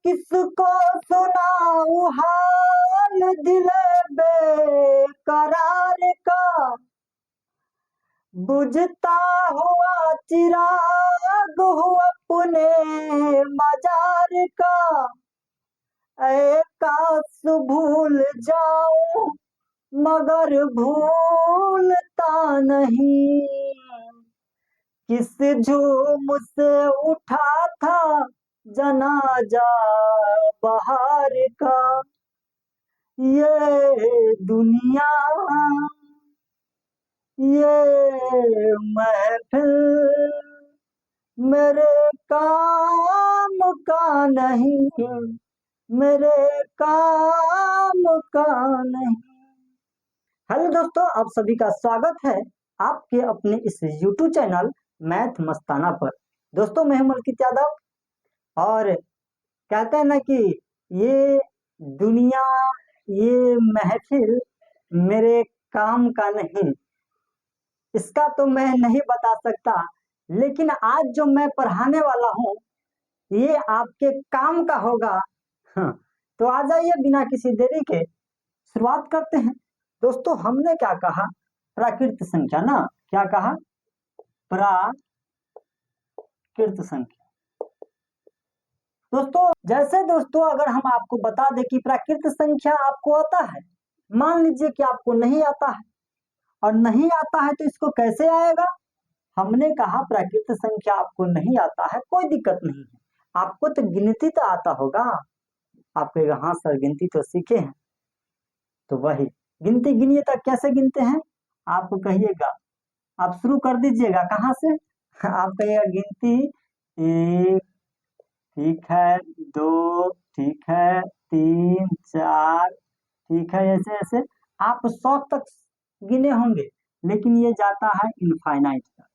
किसको सुनाऊं हाल दिल बेकरार का, बुझता हुआ चिराग हूँ अपने मजार का। ऐ काश भूल जाऊं मगर भूलता नहीं, किस झूम से उठा था जनाजा बहार का। ये दुनिया ये महफिल मेरे काम का नहीं, मेरे काम का नहीं। हेलो दोस्तों, आप सभी का स्वागत है आपके अपने इस YouTube चैनल मैथ मस्ताना पर। दोस्तों, मैं हूं मलकित यादव और कहते हैं ना कि ये दुनिया ये महफिल मेरे काम का नहीं, इसका तो मैं नहीं बता सकता, लेकिन आज जो मैं पढ़ाने वाला हूँ ये आपके काम का होगा। हाँ, तो आ जाइए बिना किसी देरी के शुरुआत करते हैं। दोस्तों, हमने क्या कहा? प्राकृत संख्या ना, क्या कहा? प्राकृत संख्या। दोस्तों, जैसे दोस्तों अगर हम आपको बता दें कि प्राकृत संख्या आपको आता है, मान लीजिए कि आपको नहीं आता है और नहीं आता है तो इसको कैसे आएगा? हमने कहा प्राकृत संख्या आपको नहीं आता है, कोई दिक्कत नहीं है, आपको तो गिनती तो आता होगा। आप कहेगा हाँ सर गिनती तो सीखे हैं, तो वही गिनती गिनिए तक कैसे गिनते हैं आपको कहिएगा, आप शुरू कर दीजिएगा कहाँ से? आप कहिएगा गिनती 1 ठीक है, 2 ठीक है, 3 4 ठीक है, ऐसे ऐसे आप 100 तक गिने होंगे, लेकिन ये जाता है इनफाइनाइट तक।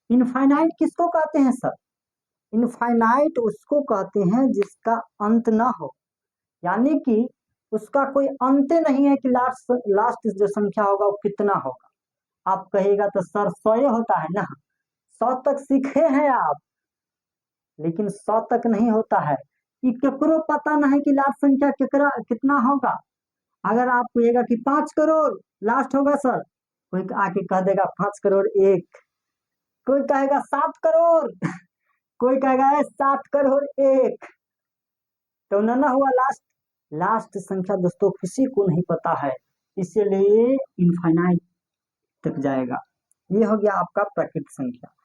इनफाइनाइट किसको कहते हैं सर? इनफाइनाइट उसको कहते हैं जिसका अंत ना हो, यानी कि उसका कोई अंत नहीं है कि लास्ट जो संख्या होगा वो कितना होगा। आप कहेगा तो सर 100 होता है ना, 100 तक सीखे हैं आप, लेकिन 100 तक नहीं होता है कि केकरो पता नहीं कि लास्ट संख्या केकरा कितना होगा। अगर आप कहेगा कि 5 करोड़ लास्ट होगा सर, कोई आके कह देगा 5 करोड़ 1, कोई कहेगा 7 करोड़ कोई कहेगा 7 करोड़ 1, तो ना हुआ लास्ट। लास्ट संख्या दोस्तों किसी को नहीं पता है, इसलिए इनफाइनाइट तक जाएगा। ये हो गया आपका प्राकृत संख्या।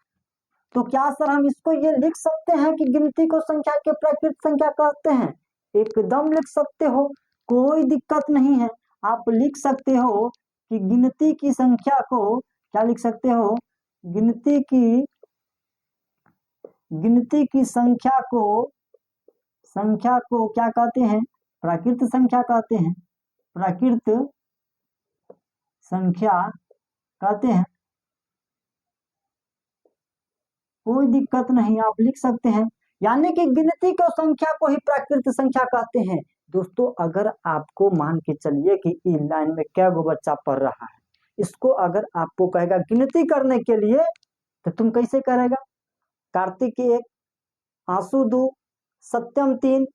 तो क्या सर हम इसको ये लिख सकते हैं कि गिनती को संख्या के प्राकृत संख्या कहते हैं? एकदम लिख सकते हो, कोई दिक्कत नहीं है। आप लिख सकते हो कि गिनती की संख्या को क्या लिख सकते हो? गिनती की संख्या को क्या कहते हैं? प्राकृत संख्या कहते हैं। प्राकृत संख्या कहते हैं, कोई दिक्कत नहीं, आप लिख सकते हैं। यानी कि गिनती को संख्या को ही प्राकृत संख्या कहते हैं। दोस्तों, अगर आपको मान के चलिए कि इस लाइन में क्या गो बच्चा पढ़ रहा है, इसको अगर आपको कहेगा गिनती करने के लिए, तो तुम कैसे करेगा? कार्तिक 1, आंसू 2, सत्यम 3,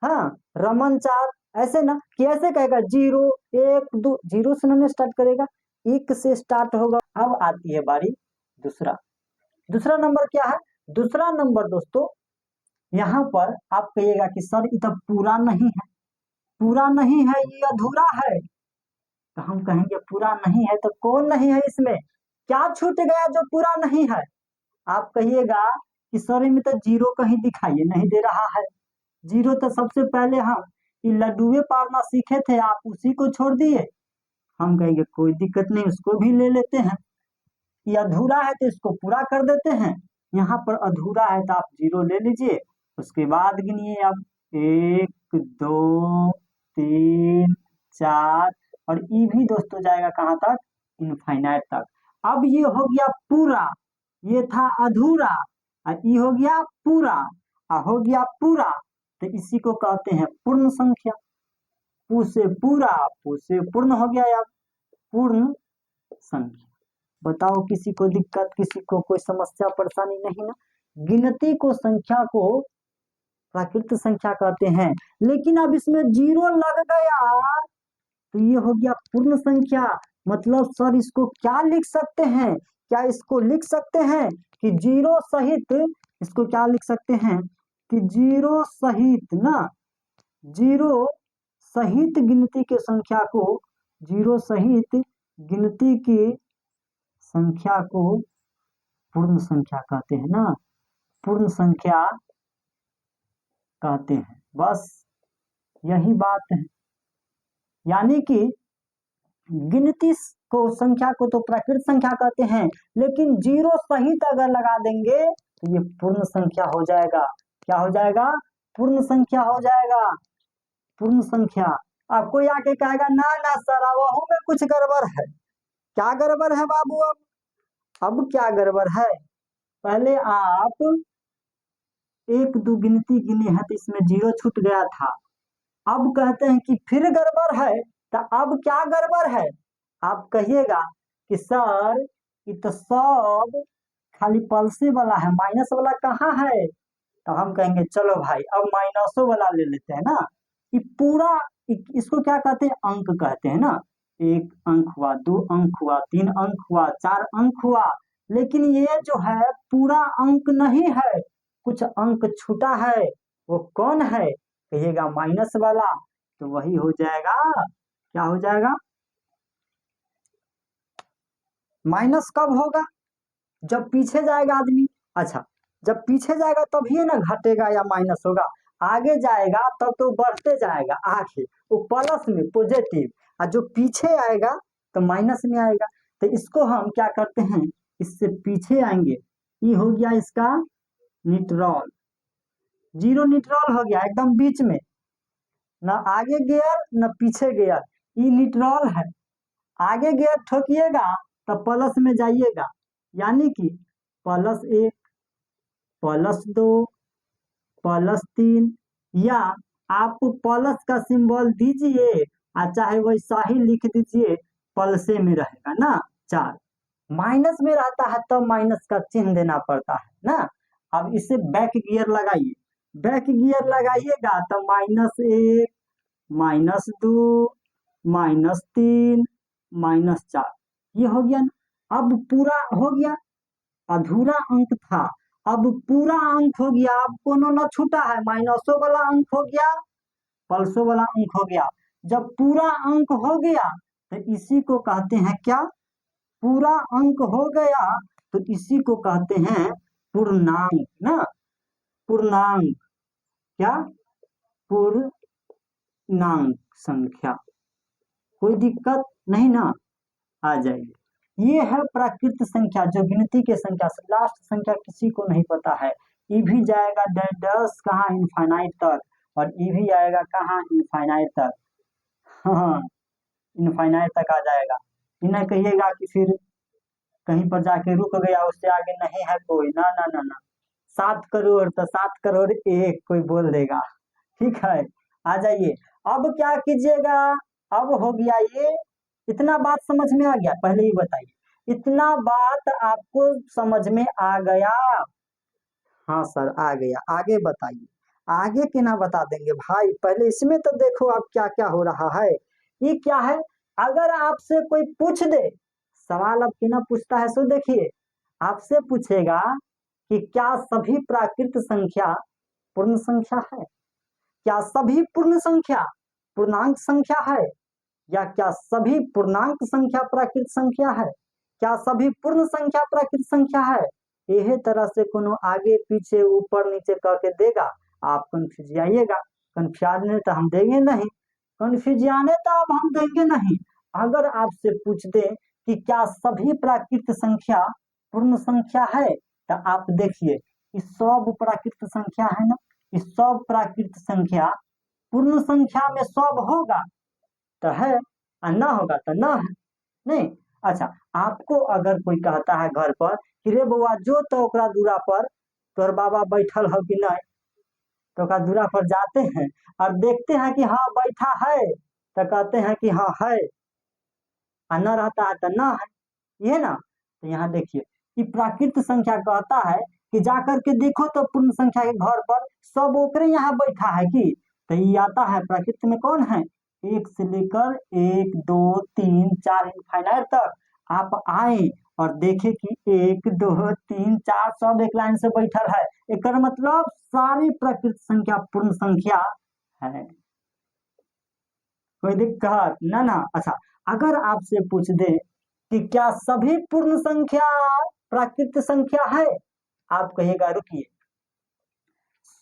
हाँ रमन 4, ऐसे ना कि ऐसे कहेगा 0 1 2, 0 से हमने स्टार्ट करेगा, 1 से स्टार्ट होगा। अब आती है बारी दूसरा नंबर क्या है? दूसरा नंबर दोस्तों यहाँ पर आप कहिएगा कि सर ये तो पूरा नहीं है, पूरा नहीं है, ये अधूरा है। तो हम कहेंगे पूरा नहीं है तो कौन नहीं है, इसमें क्या छूट गया जो पूरा नहीं है? आप कहिएगा कि सर में तो 0 कहीं दिखाई नहीं दे रहा है। 0 तो सबसे पहले हम लड्डुए पाड़ना सीखे थे, आप उसी को छोड़ दिए। हम कहेंगे कोई दिक्कत नहीं, उसको भी ले लेते हैं। ये अधूरा है तो इसको पूरा कर देते हैं। यहाँ पर अधूरा है तो आप 0 ले लीजिए, उसके बाद गिनिए आप 1 2 3 4, और ई भी दोस्तों जाएगा कहाँ तक? इनफाइनाइट तक। अब ये हो गया पूरा, ये था अधूरा, और ई हो गया पूरा, हो गया पूरा, तो इसी को कहते हैं पूर्ण संख्या। पू से पूरा, पू से पूर्ण हो गया या पूर्ण संख्या। बताओ किसी को दिक्कत, किसी को कोई समस्या परेशानी नहीं ना? गिनती को संख्या को प्राकृत संख्या कहते हैं। लेकिन अब इसमें जीरो लग गया तो ये हो गया पूर्ण संख्या। मतलब सर इसको क्या लिख सकते हैं, क्या इसको लिख सकते हैं कि जीरो सहित, इसको क्या लिख सकते हैं कि जीरो सहित ना, जीरो सहित गिनती के संख्या को, जीरो सहित गिनती की संख्या को पूर्ण संख्या कहते हैं ना, पूर्ण संख्या कहते हैं। बस यही बात है। यानी कि गिनती को, संख्या को तो प्राकृत संख्या कहते हैं, लेकिन जीरो सहित अगर लगा देंगे तो ये पूर्ण संख्या हो जाएगा। क्या हो जाएगा? पूर्ण संख्या हो जाएगा। पूर्ण संख्या। अब कोई आके कहेगा ना ना सर वहू में कुछ गड़बड़ है। क्या गड़बड़ है बाबू? अब क्या गड़बड़ है? पहले आप एक दो गिनती गिने हैं तो इसमें जीरो छूट गया था। अब कहते हैं कि फिर गड़बड़ है, तो अब क्या गड़बड़ है? आप कहिएगा कि सर ये तो सब खाली पल्से वाला है, माइनस वाला कहाँ है? तो हम कहेंगे चलो भाई अब माइनसों वाला ले लेते हैं ना। ये पूरा, इसको क्या कहते हैं? अंक कहते हैं ना। एक अंक हुआ, दो अंक हुआ, तीन अंक हुआ, चार अंक हुआ। लेकिन ये जो है पूरा अंक नहीं है, कुछ अंक छूटा है। वो कौन है? कहिएगा माइनस वाला। तो वही हो जाएगा, क्या हो जाएगा? माइनस कब होगा? जब पीछे जाएगा आदमी। अच्छा, जब पीछे जाएगा तभी ना घटेगा या माइनस होगा। आगे जाएगा तब तो बढ़ते जाएगा, आगे वो प्लस में पॉजिटिव, और जो पीछे आएगा तो माइनस में आएगा। तो इसको हम क्या करते हैं, इससे पीछे आएंगे। ये हो गया इसका न्यूट्रल, जीरो न्यूट्रल हो गया एकदम बीच में, ना आगे गियर न पीछे गियर, ये न्यूट्रल है। आगे गियर ठोकिएगा तो प्लस में जाइएगा, यानी कि प्लस एक, प्लस दो, प्लस तीन, या आप प्लस का सिंबल दीजिए और चाहे वैसा ही लिख दीजिए, प्लसे में रहेगा ना चार। माइनस में रहता है तो माइनस का चिन्ह देना पड़ता है ना। अब इसे बैक गियर लगाइए, बैक गियर लगाइएगा तो माइनस एक, माइनस दो, माइनस तीन, माइनस चार, ये हो गया ना। अब पूरा हो गया, अधूरा अंक था, अब पूरा अंक हो गया। अब कोनो न छूटा है, माइनसों वाला अंक हो गया, प्लसों वाला अंक हो गया। जब पूरा अंक हो गया तो इसी को कहते हैं क्या? पूरा अंक हो गया तो इसी को कहते हैं पूर्णांक ना। पूर्णांक, क्या? पूर्णांक संख्या। कोई दिक्कत नहीं ना? आ जाइए। ये है प्राकृत संख्या, जो गिनती के संख्या से लास्ट संख्या किसी को नहीं पता है। ये भी जाएगा दस कहाँ, इनफाइनाइट तक, और ये भी आएगा कहाँ, इनफाइनाइट तक। हाँ, इनफाइनाइट तक आ जाएगा। इन्हें कहिएगा कि फिर कहीं पर जाके रुक गया, उससे आगे नहीं है कोई, ना ना ना ना। 7 करोड़ तो 7 करोड़ 1 कोई बोल देगा, ठीक है। आ जाइए। अब क्या कीजिएगा? अब हो गया ये, इतना बात समझ में आ गया? पहले ही बताइए, इतना बात आपको समझ में आ गया? हाँ सर आ गया। आगे बताइए। आगे के ना बता देंगे भाई, पहले इसमें तो देखो आप क्या क्या हो रहा है। ये क्या है? अगर आपसे कोई पूछ दे, सवाल अब किना पूछता है सो देखिए, आपसे पूछेगा कि क्या सभी प्राकृत संख्या पूर्ण संख्या है? क्या सभी पूर्ण संख्या पूर्णांक संख्या है? या क्या सभी पूर्णांक संख्या प्राकृत संख्या है? क्या सभी पूर्ण संख्या प्राकृत संख्या है? यही तरह से कोनो आगे पीछे ऊपर नीचे करके देगा, आप कंफ्यूज आइएगा। कंफ्यूजने तो हम देंगे नहीं, कंफ्यूजियाने तो अब हम देंगे नहीं। अगर आपसे पूछ दे कि क्या सभी प्राकृत संख्या पूर्ण संख्या है, तो आप देखिए इस सब प्राकृत संख्या है ना, इस सब प्राकृत संख्या पूर्ण संख्या में सब होगा तो है, और ना होगा तो ना है, नहीं। अच्छा, आपको अगर कोई कहता है घर पर कि रे बउआ जो तो ओकरा दूरा पर तोर बाबा बैठल हो कि नहीं, तो ओकरा दूरा पर जाते हैं और देखते हैं कि हाँ बैठा है, तो कहते हैं कि हाँ है, और न रहता है तो ना है, ये ना। तो यहाँ देखिए कि प्राकृत संख्या कहता है कि जा करके देखो तो पूर्ण संख्या के घर पर सब ओकरे यहाँ बैठा है कि, तो ये आता है प्रकृति में कौन है, एक से लेकर 1 2 3 4 इनफाइनाइट तक आप आए और देखे कि 1 2 3 4 सब एक लाइन से बैठल है, एक मतलब सारी प्रकृति संख्या पूर्ण संख्या है। कोई दिक्कत ना ना। अच्छा, अगर आपसे पूछ दे कि क्या सभी पूर्ण संख्या प्राकृत संख्या है, आप कहिएगा रुकिए,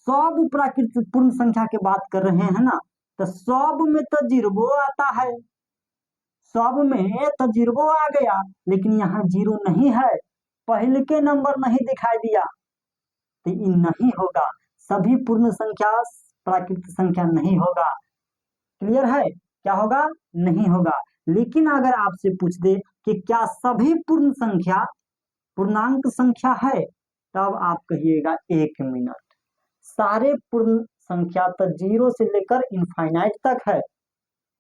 सब प्राकृत पूर्ण संख्या की बात कर रहे हैं ना, तो सब में तो जीरो आता है, सब में तो जीरो आ गया, लेकिन यहाँ जीरो नहीं है, पहले के नंबर नहीं दिखाई दिया, तो ये नहीं होगा, सभी पूर्ण संख्या प्राकृत संख्या नहीं होगा। क्लियर है, क्या होगा, नहीं होगा। लेकिन अगर आपसे पूछ दे कि क्या सभी पूर्ण संख्या पूर्णांक संख्या है, तब आप कहिएगा 1 मिनट, सारे पूर्ण संख्या तो 0 से लेकर इनफाइनाइट तक है।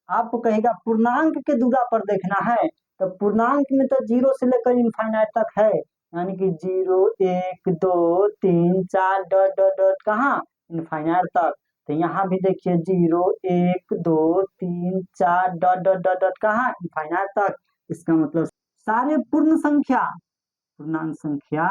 आपको कहेगा पूर्णांक के दूरा पर देखना है, तो पूर्णांक में तो 0 से लेकर इनफाइनाइट तक है, यानी कि 0 1 2 3 4 डॉट डॉट डॉट कहाँ, इनफाइनाइट तक। तो यहाँ भी देखिए 0 1 2 3 4 डॉट डॉट डॉट डॉट कहाँ, इनफाइनाइट तक। इसका मतलब सारे पूर्ण संख्या पूर्णांक संख्या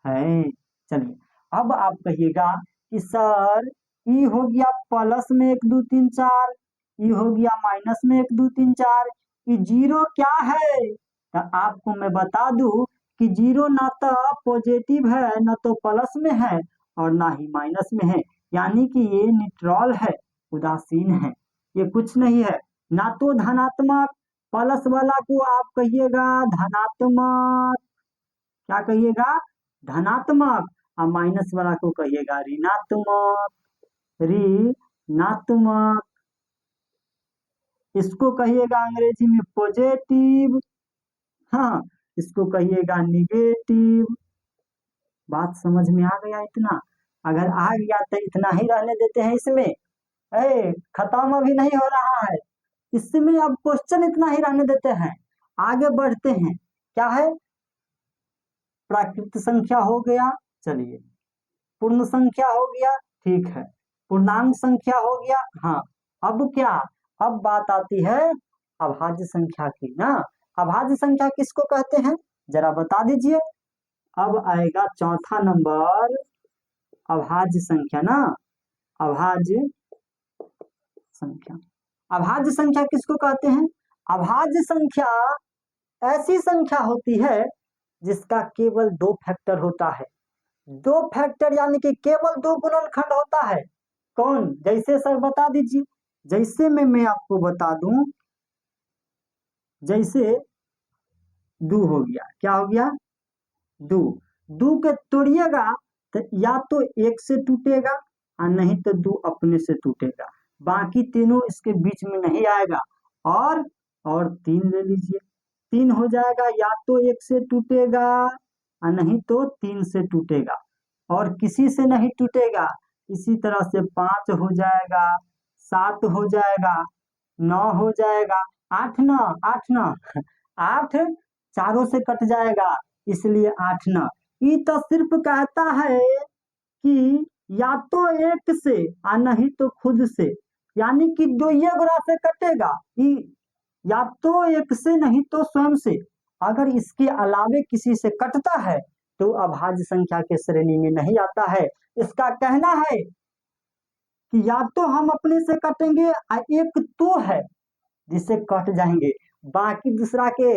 है। चलिए, अब आप कहिएगा कि सर ई हो गया प्लस में 1 2 3 4, ई हो गया माइनस में 1 2 3 4, ये जीरो क्या है, तो आपको मैं बता दूं कि जीरो ना तो पॉजिटिव है, ना तो प्लस में है, और ना ही माइनस में है, यानी कि ये न्यूट्रल है, उदासीन है, ये कुछ नहीं है, ना तो धनात्मक, प्लस वाला को आप कहिएगा धनात्मक, क्या कहिएगा, धनात्मक, और माइनस वाला को कहिएगा ऋणात्मक, ऋणात्मक, इसको कहिएगा अंग्रेजी में पॉजिटिव, हाँ इसको कहिएगा निगेटिव। बात समझ में आ गया इतना, अगर आ गया तो इतना ही रहने देते हैं इसमें, खत्म अभी नहीं हो रहा है, इसमें अब क्वेश्चन इतना ही रहने देते हैं, आगे बढ़ते हैं। क्या है, प्राकृत संख्या हो गया, चलिए पूर्ण संख्या हो गया, ठीक है, पूर्णांक संख्या हो गया, हाँ अब क्या, अब बात आती है अभाज्य संख्या की ना। अभाज्य संख्या किसको कहते हैं, जरा बता दीजिए। अब आएगा चौथा नंबर, अभाज्य संख्या ना, अभाज्य संख्या। अभाज्य संख्या किसको कहते हैं, अभाज्य संख्या ऐसी संख्या होती है जिसका केवल 2 फैक्टर होता है, 2 फैक्टर यानी कि केवल 2 गुणनखंड होता है। कौन, जैसे सर बता दीजिए, जैसे मैं आपको बता दूं, जैसे 2 हो गया, क्या हो गया, 2 के तोड़िएगा तो या तो 1 से टूटेगा और नहीं तो 2 अपने से टूटेगा, बाकी तीनों इसके बीच में नहीं आएगा। और 3 ले लीजिए, 3 हो जाएगा, या तो 1 से टूटेगा और नहीं तो 3 से टूटेगा, और किसी से नहीं टूटेगा। इसी तरह से 5 हो जाएगा, 7 हो जाएगा, 9 हो जाएगा, 8 न 8 चारों से कट जाएगा, इसलिए 8 न। ये तो सिर्फ कहता है कि या तो 1 से और नहीं तो खुद से, यानी कि 2 गुणा से कटेगा, या तो 1 से नहीं तो स्वयं से। अगर इसके अलावे किसी से कटता है तो अभाज्य संख्या के श्रेणी में नहीं आता है। इसका कहना है कि या तो हम अपने से कटेंगे और एक तो है जिससे कट जाएंगे, बाकी दूसरा के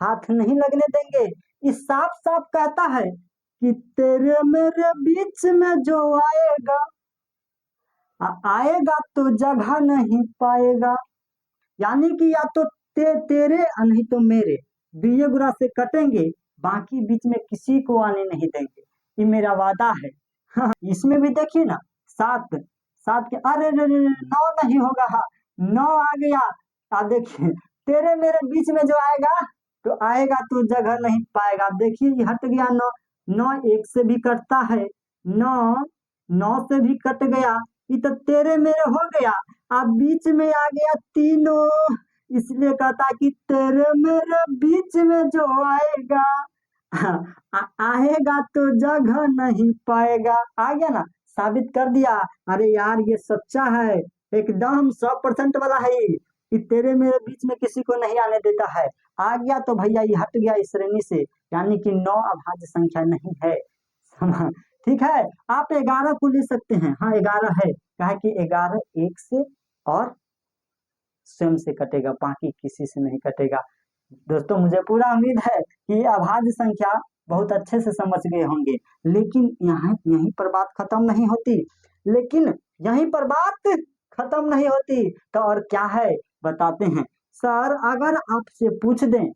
हाथ नहीं लगने देंगे। इस साफ साफ कहता है कि तेरे मेरे बीच में जो आएगा आएगा तो जगह नहीं पाएगा, यानी कि या तो तेरे नहीं तो मेरे, 2 गुणा से कटेंगे, बाकी बीच में किसी को आने नहीं देंगे, ये मेरा वादा है। हाँ, इसमें भी देखिए ना, 7 के अरे 9 नहीं होगा, 9 आ गया, आप देखिए तेरे मेरे बीच में जो आएगा तो जगह नहीं पाएगा। देखिए ये हट गया 9 1 से भी कटता है, 9 से भी कट गया, ये तो तेरे मेरे हो गया, अब बीच में आ गया तीनों, इसलिए कहता कि तेरे मेरे बीच में जो आएगा आएगा तो जगह नहीं पाएगा, आ गया ना, साबित कर दिया। अरे यार ये सच्चा है, एकदम 100% वाला है ये तेरे मेरे बीच में किसी को नहीं आने देता है। आ गया तो भैया ये हट गया इस श्रेणी से, यानी कि 9 अभाज्य संख्या नहीं है। ठीक है, आप 11 को ले सकते हैं, हाँ 11 है, कहा कि 11 एक से और स्वयं से कटेगा, बाकी किसी से नहीं कटेगा। दोस्तों मुझे पूरा उम्मीद है कि अभाज्य संख्या बहुत अच्छे से समझ गए होंगे, लेकिन यहाँ यहीं पर बात खत्म नहीं होती, लेकिन यहीं पर बात खत्म नहीं होती तो और क्या है बताते हैं। सर अगर आपसे पूछ दें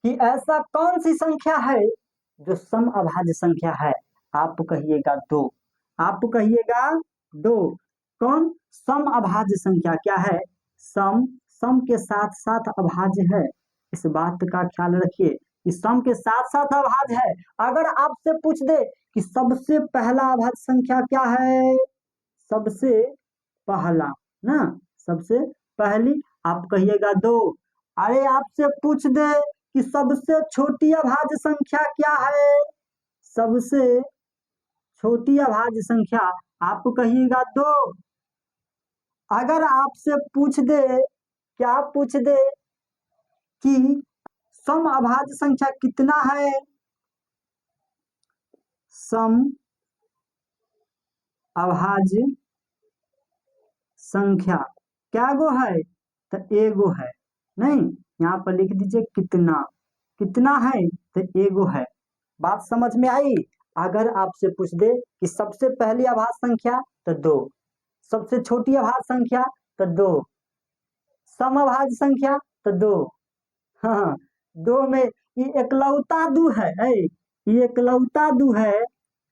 कि ऐसा कौन सी संख्या है जो सम अभाज्य संख्या है, आप कहिएगा 2, आप कहिएगा 2। कौन सम अभाज्य संख्या क्या है? सम, सम के साथ साथ अभाज्य है, इस बात का ख्याल रखिए कि सम के साथ साथ अभाज्य है। अगर आपसे पूछ दे कि सबसे पहला अभाज्य संख्या क्या है, सबसे पहला ना, सबसे पहली, आप कहिएगा 2। अरे आपसे पूछ दे कि सबसे छोटी अभाज्य संख्या क्या है, सबसे छोटी अभाज्य संख्या, आप कहिएगा 2। अगर आपसे पूछ दे, क्या पूछ दे कि सम अभाज्य संख्या कितना है, सम अभाज्य संख्या क्या गो है, तो एगो है, नहीं यहाँ पर लिख दीजिए कितना, कितना है तो एगो है। बात समझ में आई? अगर आपसे पूछ दे कि सबसे पहली अभाज्य संख्या तो 2, सबसे छोटी अभाज्य संख्या तो 2, समअभाज्य संख्या तो 2, हाँ 2 में ये एकलौता 2 है, ये एकलौता 2 है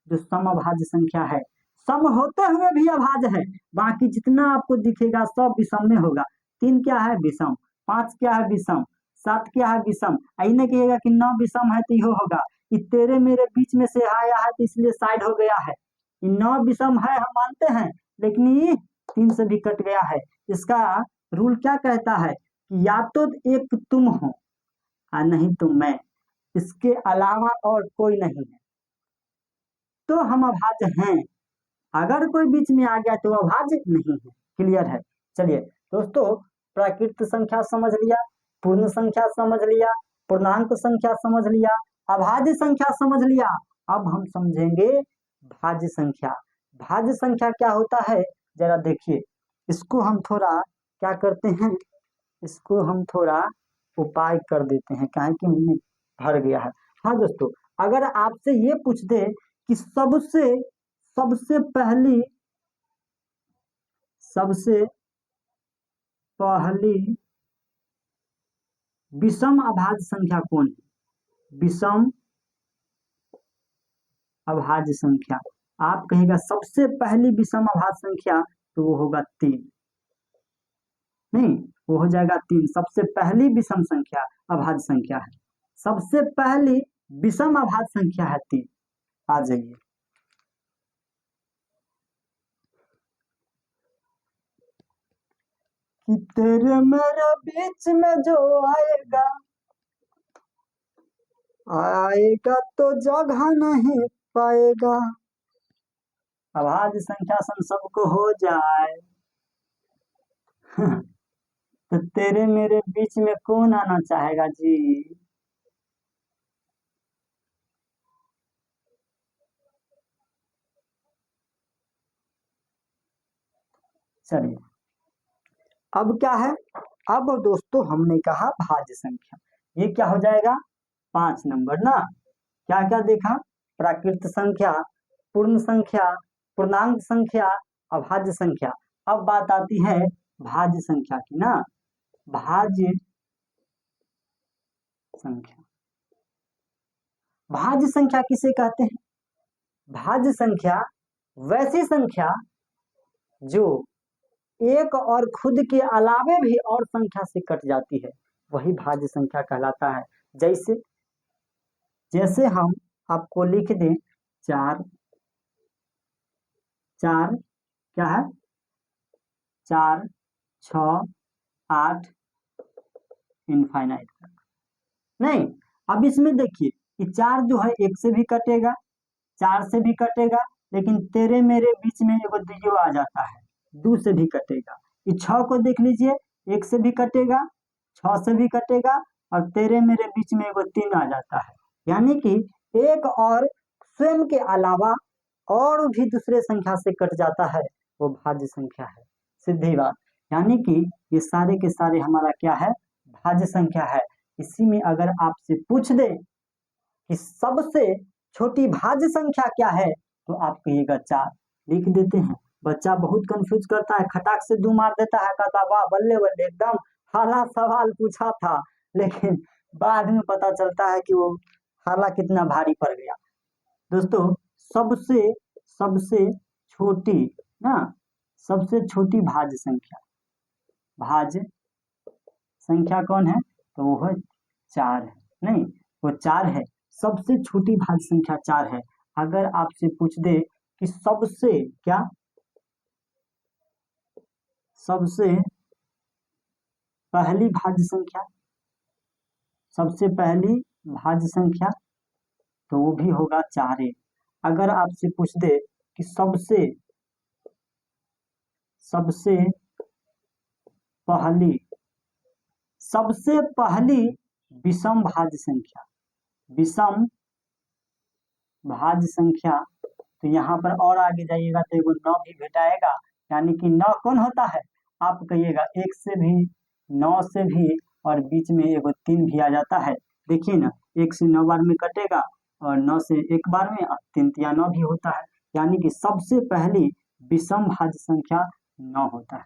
जो समअभाज्य संख्या है, सम होते हुए भी अभाज्य है, बाकी जितना आपको दिखेगा सब विषम में होगा। 3 क्या है विषम, 5 क्या है विषम, 7 क्या है विषम, नहीं कहिएगा कि 9 विषम है तो यो होगा, ये तेरे मेरे बीच में से आया है तो इसलिए साइड हो गया है। 9 विषम है हम मानते हैं, लेकिन ये 3 से भी कट गया है। इसका रूल क्या कहता है कि या तो एक तुम हो और नहीं तो मैं, इसके अलावा और कोई नहीं है तो हम अभाज्य हैं, अगर कोई बीच में आ गया तो अभाज्य नहीं है। क्लियर है? चलिए दोस्तों, प्राकृत संख्या समझ लिया, पूर्ण संख्या समझ लिया, पूर्णांक संख्या समझ लिया, अभाज्य संख्या समझ लिया, अब हम समझेंगे भाज्य संख्या। भाज्य संख्या क्या होता है जरा देखिए, इसको हम थोड़ा क्या करते हैं, इसको हम थोड़ा उपाय कर देते हैं, काहे कि मुंह भर गया है। हाँ दोस्तों, अगर आपसे ये पूछ दे कि सबसे सबसे पहली विषम अभाज्य संख्या कौन है, विषम अभाज्य संख्या, आप कहेगा सबसे पहली विषम अभाज्य संख्या तो वो होगा 3, नहीं वो हो जाएगा 3, सबसे पहली विषम संख्या अभाज्य संख्या है, सबसे पहली विषम अभाज्य संख्या है 3। आ जाइए, कि तेरे मेरे बीच में जो आएगा, आएगा तो जगह नहीं पाएगा, अभाज्य संख्या सन सबको हो जाए तो तेरे मेरे बीच में कौन आना चाहेगा जी। चलिए अब क्या है, अब दोस्तों हमने कहा भाज्य संख्या, ये क्या हो जाएगा 5 नंबर ना। क्या क्या देखा, प्राकृत संख्या, पूर्ण संख्या, पूर्णांक संख्या, अभाज्य संख्या। अब बात आती है भाज्य संख्या की ना, भाज्य संख्या, भाज्य संख्या किसे कहते हैं? भाज्य संख्या वैसी संख्या जो एक और खुद के अलावे भी और संख्या से कट जाती है, वही भाज्य संख्या कहलाता है। जैसे जैसे हम आपको लिख दें 4, 4 क्या है, 4, 6, 8 इनफाइनाइट, नहीं अब इसमें देखिए कि 4 जो है 1 से भी कटेगा, 4 से भी कटेगा, लेकिन तेरे मेरे बीच में एगो दियो आ जाता है, 2 से भी कटेगा। ये 6 को देख लीजिए, 1 से भी कटेगा, 6 से भी कटेगा, और तेरे मेरे बीच में एगो 3 आ जाता है। यानी कि एक और स्वयं के अलावा और भी दूसरे संख्या से कट जाता है, वो भाज्य संख्या है। सीधी बात, यानी कि ये सारे के सारे हमारा क्या है, भाज्य संख्या है। इसी में अगर आपसे पूछ दे कि सबसे छोटी भाज्य संख्या क्या है, तो आप कहिएगा 4, लिख देते हैं। बच्चा बहुत कंफ्यूज करता है, खटाक से 2 मार देता है, कहता वाह बल्ले बल्ले एकदम हाला सवाल पूछा था, लेकिन बाद में पता चलता है कि वो हाला कितना भारी पड़ गया। दोस्तों सबसे सबसे छोटी ना, सबसे छोटी भाज्य संख्या, भाज्य संख्या कौन है, तो वो है 4 है, नहीं वो 4 है। सबसे छोटी भाज्य संख्या 4 है। अगर आपसे पूछ दे कि सबसे क्या, सबसे पहली भाज्य संख्या, सबसे पहली भाज्य संख्या, तो वो भी होगा 4। अगर आपसे पूछ दे कि सबसे सबसे पहली सबसे पहली विषम भाज्य संख्या, विषम भाज्य संख्या, तो यहाँ पर और आगे जाइएगा तो एगो 9 भी भेटाएगा। यानी कि 9 कौन होता है, आप कहिएगा 1 से भी, 9 से भी, और बीच में एगो 3 भी आ जाता है। देखिए ना, 1 से 9 बार में कटेगा, और 9 से 1 बार में, और 3 या 9 भी होता है। यानी कि सबसे पहली विषम भाज्य संख्या 9 होता है,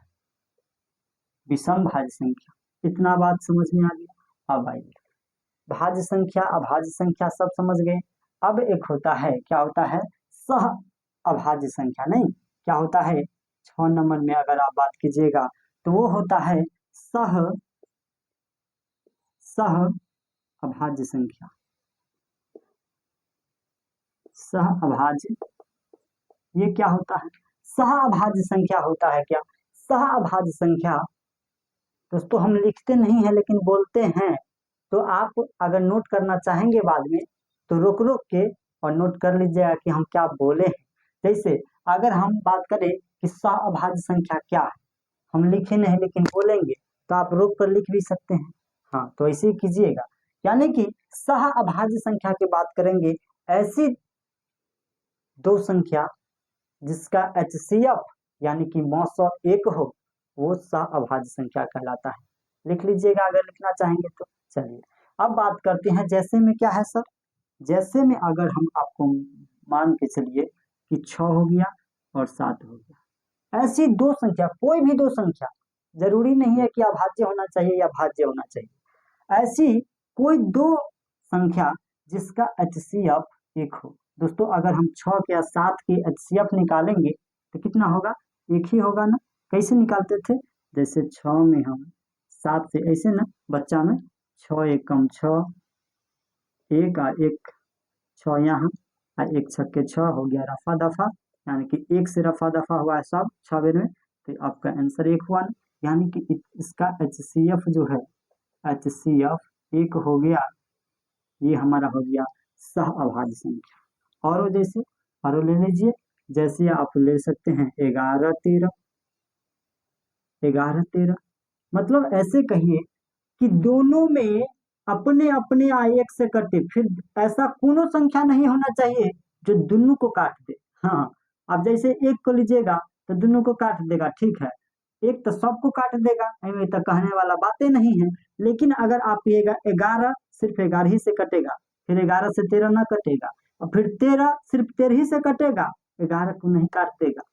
विषम भाज्य संख्या। इतना बात समझ में आ गया। अब आइए भाज्य संख्या अभाज्य संख्या सब समझ गए। अब एक होता है, क्या होता है, सह अभाज्य संख्या। नहीं, क्या होता है, 6 नंबर में अगर आप बात कीजिएगा तो वो होता है सह अभाज्य संख्या। सह अभाज्य, ये क्या होता है, सह अभाज्य संख्या होता है। क्या सह अभाज्य संख्या, दोस्तों हम लिखते नहीं है लेकिन बोलते हैं, तो आप अगर नोट करना चाहेंगे बाद में तो रोक रोक के और नोट कर लीजिएगा कि हम क्या बोले हैं। जैसे अगर हम बात करें कि सह अभाज्य संख्या क्या है, हम लिखे नहीं लेकिन बोलेंगे, तो आप रोक कर लिख भी सकते हैं। हाँ, तो ऐसे ही कीजिएगा। यानी कि सह अभाज्य संख्या की बात करेंगे, ऐसी दो संख्या जिसका HCF यानी कि मौसौ 1 हो, वो सह अभाज्य संख्या कहलाता है। लिख लीजिएगा अगर लिखना चाहेंगे तो। चलिए अब बात करते हैं जैसे में क्या है सर, जैसे में अगर हम आपको मान के चलिए कि 6 हो गया और 7 हो गया, ऐसी दो संख्या, कोई भी दो संख्या, जरूरी नहीं है कि अभाज्य होना चाहिए या भाज्य होना चाहिए, ऐसी कोई दो संख्या जिसका HCF 1 हो। दोस्तों अगर हम 6 के या 7 के HCF निकालेंगे तो कितना होगा, 1 ही होगा ना। कैसे निकालते थे, जैसे 6 में हम 7 से ऐसे ना, बच्चा में 6 एकम 6, 1 और 1 6 यहाँ, और 1 छक्के 6 हो गया रफा दफा, यानी कि 1 से रफा दफा हुआ है सब 6 बेर में, तो आपका आंसर 1 हुआ ना। यानी कि इसका HCF जो है, HCF 1 हो गया, ये हमारा हो गया सह अभाज्य संख्या। और जैसे और ले लीजिए, जैसे आप ले सकते हैं 11 13, 11 13, मतलब ऐसे कहिए कि दोनों में अपने अपने एक से कटे, फिर ऐसा कोनो संख्या नहीं होना चाहिए जो दोनों को काट दे। हाँ, अब जैसे 1 को लीजिएगा तो दोनों को काट देगा, ठीक है, 1 तो सबको काट देगा, ऐसे तो कहने वाला बातें नहीं है। लेकिन अगर आप ये 11 सिर्फ 11 ही से कटेगा, फिर 11 से 13 ना कटेगा, और फिर 13 सिर्फ 13 ही से कटेगा, 11 को नहीं काट देगा।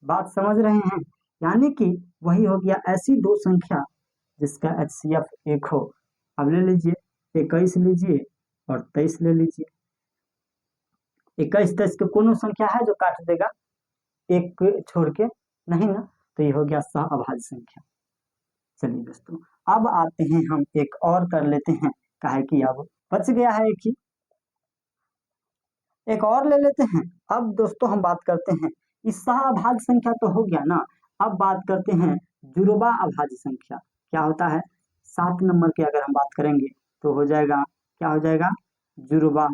बात समझ रहे हैं, यानी कि वही हो गया ऐसी दो संख्या जिसका HCF 1 हो। अब ले लीजिए 21 लीजिए और 23 ले लीजिए, 21 23 के कोनो संख्या है जो काट देगा, 1 छोड़ के, नहीं ना, तो ये हो गया सह अभाज्य संख्या। चलिए दोस्तों अब आते हैं हम एक और कर लेते हैं, काहे कि अब बच गया है एक ही, एक और ले लेते हैं। अब दोस्तों हम बात करते हैं, इस सह अभाज्य संख्या तो हो गया ना, अब बात करते हैं जुड़वा अभाज्य संख्या। क्या होता है, 7 नंबर की अगर हम बात करेंगे तो हो जाएगा क्या हो जाएगा, जुड़वा।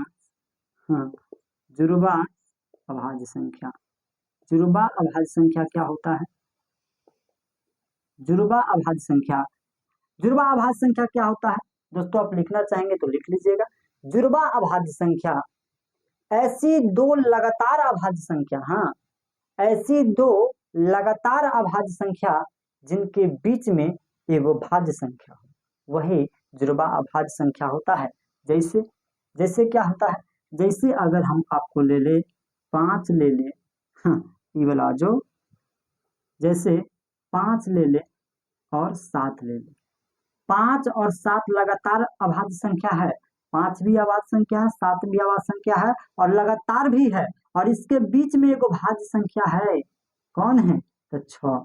हाँ, जुड़वा अभाज्य संख्या। जुड़वा अभाज्य संख्या क्या होता है, जुड़वा अभाज्य संख्या। जुड़वा अभाज्य संख्या क्या होता है दोस्तों, आप लिखना चाहेंगे तो लिख लीजिएगा। जुड़वा अभाज्य संख्या ऐसी दो लगातार अभाज्य संख्या, हाँ, ऐसी दो लगातार अभाज्य संख्या जिनके बीच में एगो भाज्य संख्या हो, वही जुड़वा अभाज्य संख्या होता है। जैसे जैसे क्या होता है, जैसे अगर हम आपको ले ले 5 ले ले, हाँ, ये वाला जो, जैसे 5 ले ले और 7 ले ले, 5 और 7 लगातार अभाज्य संख्या है। 5 भी अभाज्य संख्या है, 7 भी अभाज्य संख्या है और लगातार भी है, और इसके बीच में एगो भाज्य संख्या है। कौन है, तो 6।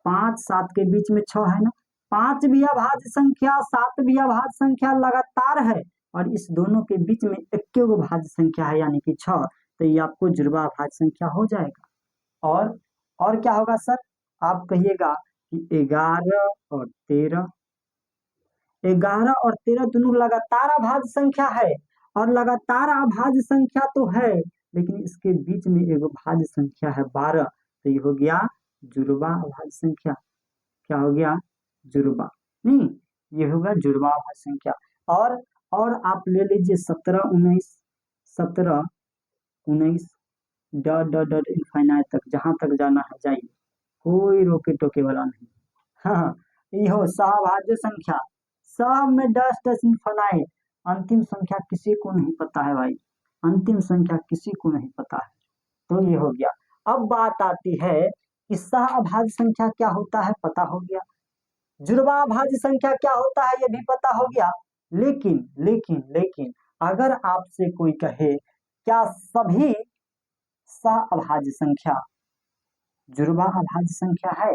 5 7 के बीच में 6 है ना। 5 भी अभाज्य संख्या, 7 भी अभाज्य संख्या, लगातार है, और इस दोनों के बीच में एक गो भाज्य संख्या है यानी कि 6, तो ये आपको जुड़वा अभाज्य संख्या हो जाएगा। और क्या होगा सर, आप कहिएगा कि 11 और 13, 11 और 13 दोनों लगातार अभाज्य संख्या है, और लगातार अभाज्य संख्या तो है, लेकिन इसके बीच में एगो भाज्य संख्या है 12, तो ये हो गया जुड़वा अभाज्य संख्या। क्या हो गया, जुड़वा, नहीं, ये होगा जुड़वा अभाज्य संख्या। और आप ले लीजिए 17 19, 17 19 डॉट डॉट डॉट इनफाइनाइट तक, जहां तक जाना है जाइए, कोई रोके टोके वाला नहीं। हाँ, यो सहभाज्य संख्या, सब में डैश डैश इनफाइनाइट, अंतिम संख्या किसी को नहीं पता है भाई, अंतिम संख्या किसी को नहीं पता है। तो ये हो गया। अब बात आती है कि सहअभाज्य संख्या क्या होता है, पता हो गया। जुड़वा अभाज्य संख्या क्या होता है ये भी पता हो गया। लेकिन लेकिन लेकिन अगर आपसे कोई कहे क्या सभी सहअभाज्य संख्या जुड़वा अभाज्य संख्या है,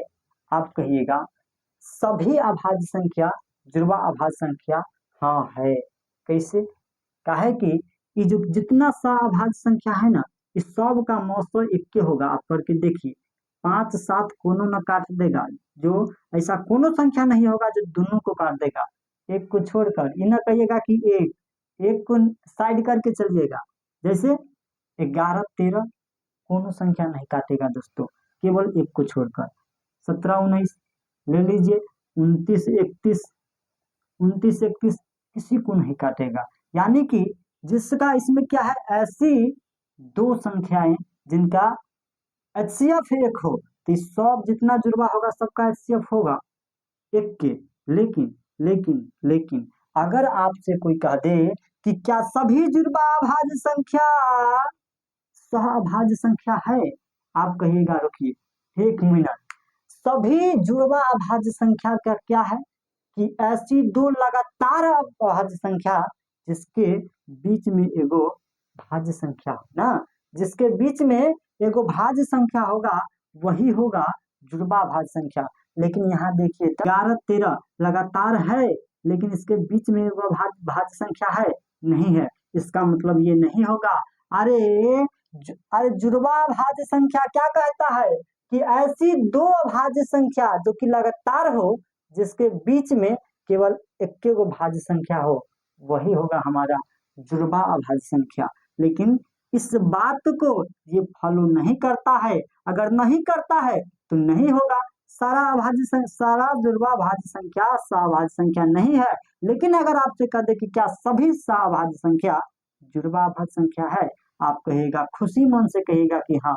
आप कहिएगा सभी अभाज्य संख्या जुड़वा अभाज्य संख्या हाँ है। कैसे, काहे कि ये जो जितना सहअभाज्य संख्या है ना, इस सब का मौसम एक के होगा। आप करके देखिए, 5 7 कोनो न काट देगा, जो ऐसा कोनो संख्या नहीं होगा जो दोनों को काट देगा, एक को छोड़कर। ये न कहिएगा कि एक को साइड करके चलिएगा। जैसे 11 13 कोनो संख्या नहीं काटेगा दोस्तों, केवल एक को छोड़कर। 17 19 ले लीजिए, 29 31 किसी को नहीं काटेगा। यानी कि जिसका इसमें क्या है, ऐसी दो संख्याएं जिनका एचसीएफ एक हो, तो सब जितना जुड़वा होगा सबका एचसीएफ होगा एक के। लेकिन लेकिन लेकिन अगर आपसे कोई कह दे कि क्या सभी जुड़वा अभाज्य संख्या सहअभाज्य संख्या है, आप कहिएगा रुकिए 1 मिनट, सभी जुड़वा अभाज्य संख्या का क्या है कि ऐसी दो लगातार अभाज्य संख्या जिसके बीच में एगो भाज्य संख्या हो ना, जिसके बीच में एगो भाज्य संख्या होगा, वही होगा जुड़वा भाज्य संख्या। लेकिन यहाँ देखिए 11 13 लगातार है, लेकिन इसके बीच में एगो भाज्य संख्या है नहीं है, इसका मतलब ये नहीं होगा। अरे जुड़वा भाज्य संख्या क्या कहता है कि ऐसी दो अभाज्य संख्या जो कि लगातार हो, जिसके बीच में केवल एक गो भाज्य संख्या हो, वही होगा हमारा जुड़वा अभाज्य संख्या। लेकिन इस बात को ये फॉलो नहीं करता है, अगर नहीं करता है तो नहीं होगा। सारा जुड़वा भाज्य संख्या सहअभाज्य संख्या नहीं है। लेकिन अगर आपसे कह दे कि क्या सभी सहअभाज्य संख्या जुड़वा भाज्य संख्या है, आप कहेगा खुशी मन से कहेगा कि हाँ,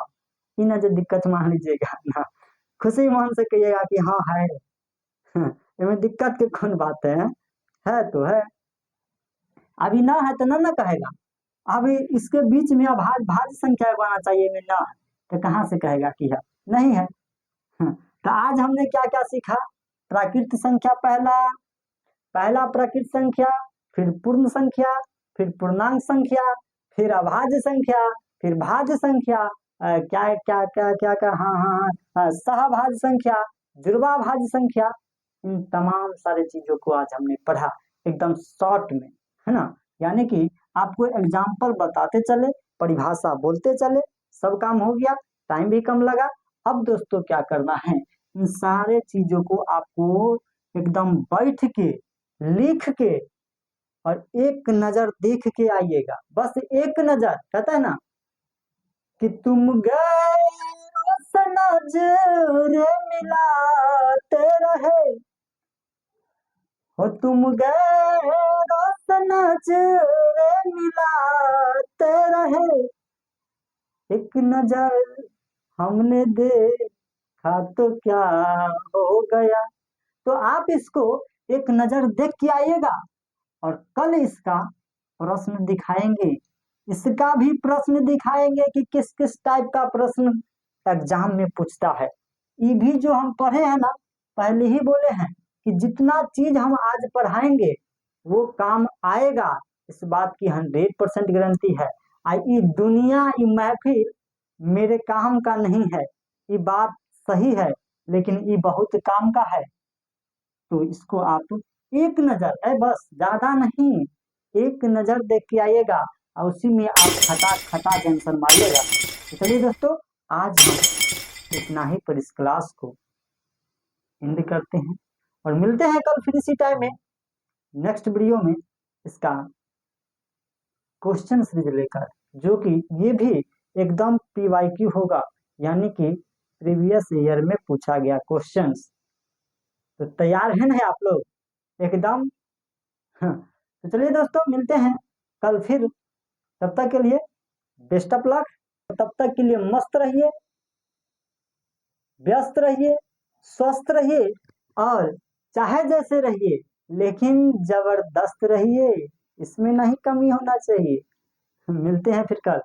इन जो दिक्कत मान लीजिएगा ना, खुशी मन से कहिएगा कि हाँ है। इसमें दिक्कत की कौन बात है तो है। अभी ना है तो ना कहेगा, अभी इसके बीच में भाज्य संख्या आना चाहिए, में ना है तो कहाँ से कहेगा कि है, नहीं है। तो आज हमने क्या क्या सीखा, प्राकृत संख्या पहला प्राकृत संख्या, फिर पूर्ण संख्या, फिर पूर्णांक संख्या, फिर अभाज्य संख्या, फिर भाज्य संख्या, क्या क्या क्या क्या क्या हाँ सहभाज्य संख्या, जुड़वा भाज्य संख्या। इन तमाम सारे चीजों को आज हमने पढ़ा एकदम शॉर्ट में, है ना। यानी कि आपको एग्जाम्पल बताते चले, परिभाषा बोलते चले, सब काम हो गया, टाइम भी कम लगा। अब दोस्तों क्या करना है, इन सारे चीजों को आपको एकदम बैठ के लिख के और एक नजर देख के आइएगा, बस एक नजर। कहता है ना कि तुम गए उस नजर मिलाते रहे हो, तुम गए उस नजर मिलाते रहे, एक नजर हमने देखा तो क्या हो गया। तो आप इसको एक नजर देख के आइएगा और कल इसका प्रश्न दिखाएंगे, इसका भी प्रश्न दिखाएंगे कि किस किस टाइप का प्रश्न एग्जाम में पूछता है। ये भी जो हम पढ़े हैं ना, पहले ही बोले हैं कि जितना चीज हम आज पढ़ाएंगे वो काम आएगा, इस बात की 100% गारंटी है। ये दुनिया, ये महफिल मेरे काम का नहीं है, ये बात सही है, लेकिन ये बहुत काम का है। तो इसको आप एक नजर है, बस ज्यादा नहीं, एक नजर देख के आइएगा और उसी में आप खटा खटा आंसर मारिएगा। तो चलिए दोस्तों, आज हम इतना ही पर इस क्लास को एंड करते हैं और मिलते हैं कल फिर इसी टाइम में नेक्स्ट वीडियो में इसका क्वेश्चन सीरीज लेकर, जो कि ये भी एकदम PYQ होगा, यानी कि प्रीवियस ईयर में पूछा गया क्वेश्चंस। तो तैयार है ना आप लोग एकदम? हाँ। तो चलिए दोस्तों, मिलते हैं कल फिर। तब तक के लिए बेस्ट ऑफ लक, तब तक के लिए मस्त रहिए, व्यस्त रहिए, स्वस्थ रहिए और चाहे जैसे रहिए, लेकिन जबरदस्त रहिए, इसमें नहीं कमी होना चाहिए। मिलते हैं फिर कल।